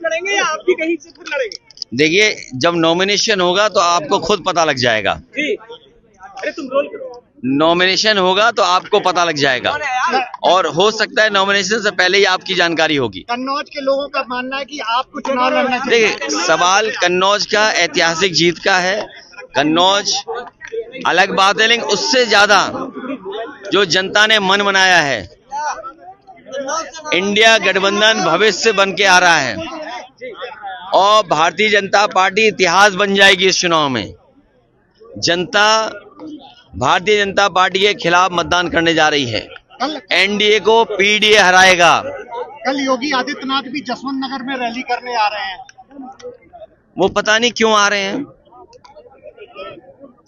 लड़ेंगे या आप भी कहीं से खुद लड़ेंगे? देखिए, जब नॉमिनेशन होगा तो आपको खुद पता लग जाएगा। जी, अरे तुम रोल करो। नॉमिनेशन होगा तो आपको पता लग जाएगा, और हो सकता है नॉमिनेशन से पहले ही आपकी जानकारी होगी। कन्नौज के लोगों का मानना है कि आपको चुनाव लड़ना चाहिए। देखिए, सवाल कन्नौज का ऐतिहासिक जीत का है। कन्नौज अलग बात है, लेकिन उससे ज्यादा जो जनता ने मन बनाया है, इंडिया गठबंधन भविष्य बन के आ रहा है और भारतीय जनता पार्टी इतिहास बन जाएगी इस चुनाव में। जनता भारतीय जनता पार्टी के खिलाफ मतदान करने जा रही है। एनडीए को पीडीए हराएगा। कल योगी आदित्यनाथ भी जसवंत नगर में रैली करने आ रहे हैं। वो पता नहीं क्यों आ रहे हैं,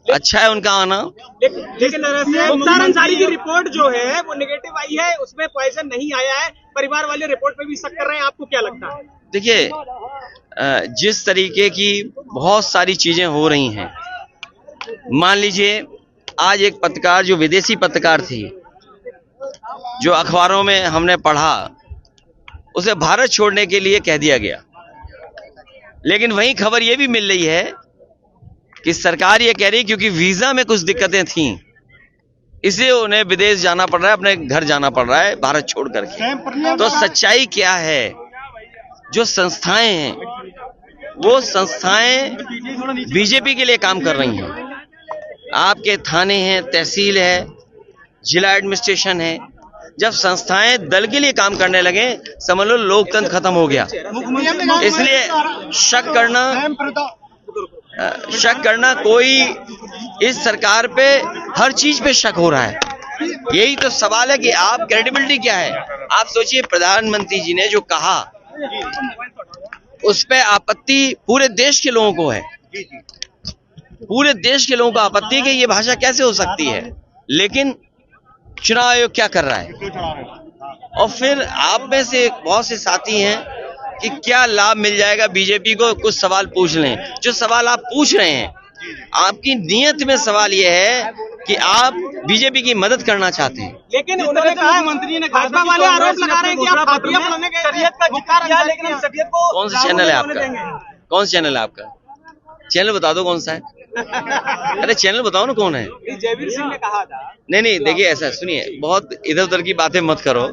अच्छा है उनका आना। लेकिन मुख्तार अंसारी की रिपोर्ट जो है वो नेगेटिव आई है, उसमें पॉइजन नहीं आया है। परिवार वाले रिपोर्ट पे भी शक कर रहे हैं, आपको क्या लगता है? देखिए, जिस तरीके की बहुत सारी चीजें हो रही हैं, मान लीजिए आज एक पत्रकार, जो विदेशी पत्रकार थी, जो अखबारों में हमने पढ़ा, उसे भारत छोड़ने के लिए कह दिया गया। लेकिन वही खबर ये भी मिल रही है कि सरकार ये कह रही है क्योंकि वीजा में कुछ दिक्कतें थीं, इसलिए उन्हें विदेश जाना पड़ रहा है, अपने घर जाना पड़ रहा है भारत छोड़ करके। तो सच्चाई क्या है? जो संस्थाएं हैं, वो संस्थाएं बीजेपी के लिए काम कर रही हैं। आपके थाने हैं, तहसील है, जिला एडमिनिस्ट्रेशन है। जब संस्थाएं दल के लिए काम करने लगे, समझ लो लोकतंत्र खत्म हो गया। इसलिए शक करना कोई इस सरकार पे हर चीज पे शक हो रहा है। यही तो सवाल है कि आप क्रेडिबिलिटी क्या है। आप सोचिए, प्रधानमंत्री जी ने जो कहा उस पे आपत्ति पूरे देश के लोगों को है। पूरे देश के लोगों को आपत्ति है कि ये भाषा कैसे हो सकती है, लेकिन चुनाव आयोग क्या कर रहा है। और फिर आप में से बहुत से साथी हैं कि क्या लाभ मिल जाएगा बीजेपी को, कुछ सवाल पूछ लें। जो सवाल आप पूछ रहे हैं, आपकी नीयत में सवाल यह है कि आप बीजेपी की मदद करना चाहते हैं। लेकिन उन्होंने कहा, मंत्री ने भाजपा वाले आरोप लगा रहे हैं कि आप फातिया पढ़ने के शरीयत का जिक्र किया, लेकिन शरीयत को कौन सा चैनल है आपका? कौन सा चैनल है आपका? चैनल बता दो कौन सा है। अरे चैनल बताओ ना कौन है। जयवीर सिंह ने कहा था। नहीं, देखिए ऐसा सुनिए, बहुत इधर उधर की बातें मत करो।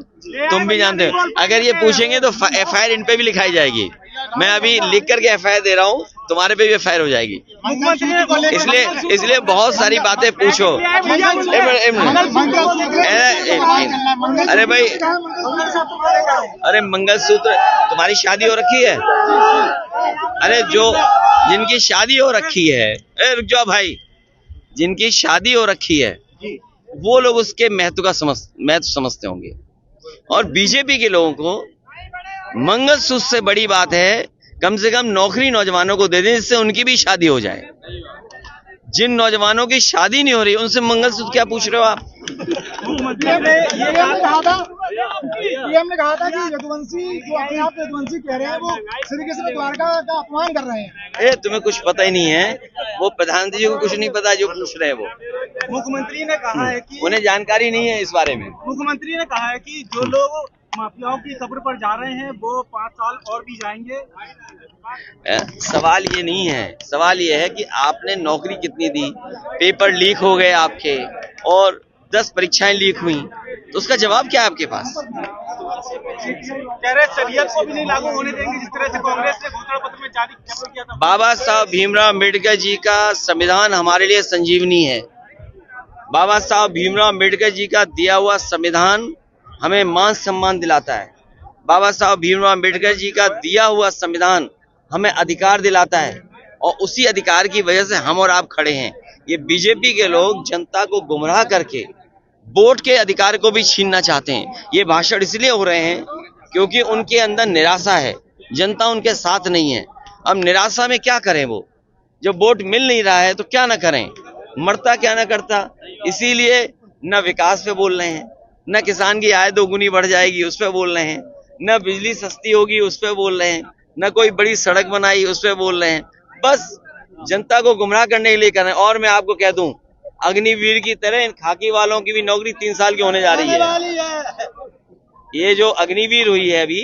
तुम भी जानते हो, अगर ये पूछेंगे तो एफआईआर इन पे भी लिखाई जाएगी। मैं अभी लिख करके एफआईआर दे रहा हूँ, तुम्हारे पे भी एफआईआर हो जाएगी। इसलिए बहुत सारी बातें पूछो। अरे भाई, अरे मंगलसूत्र, तुम्हारी शादी हो रखी है? अरे जिनकी शादी हो रखी है, रुक जाओ भाई, जिनकी शादी हो रखी है वो लोग उसके महत्व समझते होंगे। और बीजेपी के लोगों को मंगलसूत्र से बड़ी बात है कम से कम नौकरी नौजवानों को दे दें, जिससे उनकी भी शादी हो जाए। जिन नौजवानों की शादी नहीं हो रही, उनसे मंगलसूत्र क्या पूछ रहे हो आप? पीएम ने कहा था कि यदुवंशी जो अपने आप यदुवंशी कह रहे हैं, वो श्री कृष्ण द्वारका का अपमान कर रहे हैं। तुम्हें कुछ पता ही नहीं है। वो प्रधानमंत्री जी को कुछ नहीं पता जो पूछ रहे हैं वो। मुख्यमंत्री ने कहा है कि उन्हें जानकारी नहीं है इस बारे में। मुख्यमंत्री ने कहा है कि जो लोग माफियाओं की कब्र पर जा रहे हैं वो 5 साल और भी जाएंगे। सवाल ये नहीं है, सवाल ये है कि आपने नौकरी कितनी दी, पेपर लीक हो गए आपके, और 10 परीक्षाएं लीक हुई, तो उसका जवाब क्या है आपके पास? कह रहे शरीयत को भी नहीं लागू होने देंगे, जिस तरह से कांग्रेस ने घोषणा पत्र में जारी किया था। बाबा साहब भीमराव अम्बेडकर जी का संविधान हमारे लिए संजीवनी है। बाबा साहब भीमराव अम्बेडकर जी का दिया हुआ संविधान हमें मान सम्मान दिलाता है। बाबा साहब भीमराव अम्बेडकर जी का दिया हुआ संविधान हमें अधिकार दिलाता है, और उसी अधिकार की वजह से हम और आप खड़े हैं। ये बीजेपी के लोग जनता को गुमराह करके वोट के अधिकार को भी छीनना चाहते हैं। ये भाषण इसलिए हो रहे हैं क्योंकि उनके अंदर निराशा है, जनता उनके साथ नहीं है। अब निराशा में क्या करें? वो जब वोट मिल नहीं रहा है तो क्या ना करें, मरता क्या ना करता। इसीलिए न विकास पे बोल रहे हैं, न किसान की आय 2 गुनी बढ़ जाएगी उस पर बोल रहे हैं, न बिजली सस्ती होगी उस पर बोल रहे हैं, न कोई बड़ी सड़क बनाई उस पर बोल रहे हैं। बस जनता को गुमराह करने के लिए कर रहे हैं। और मैं आपको कह दूं, अग्निवीर की तरह इन खाकी वालों की भी नौकरी 3 साल की होने जा रही है। ये जो अग्निवीर हुई है अभी,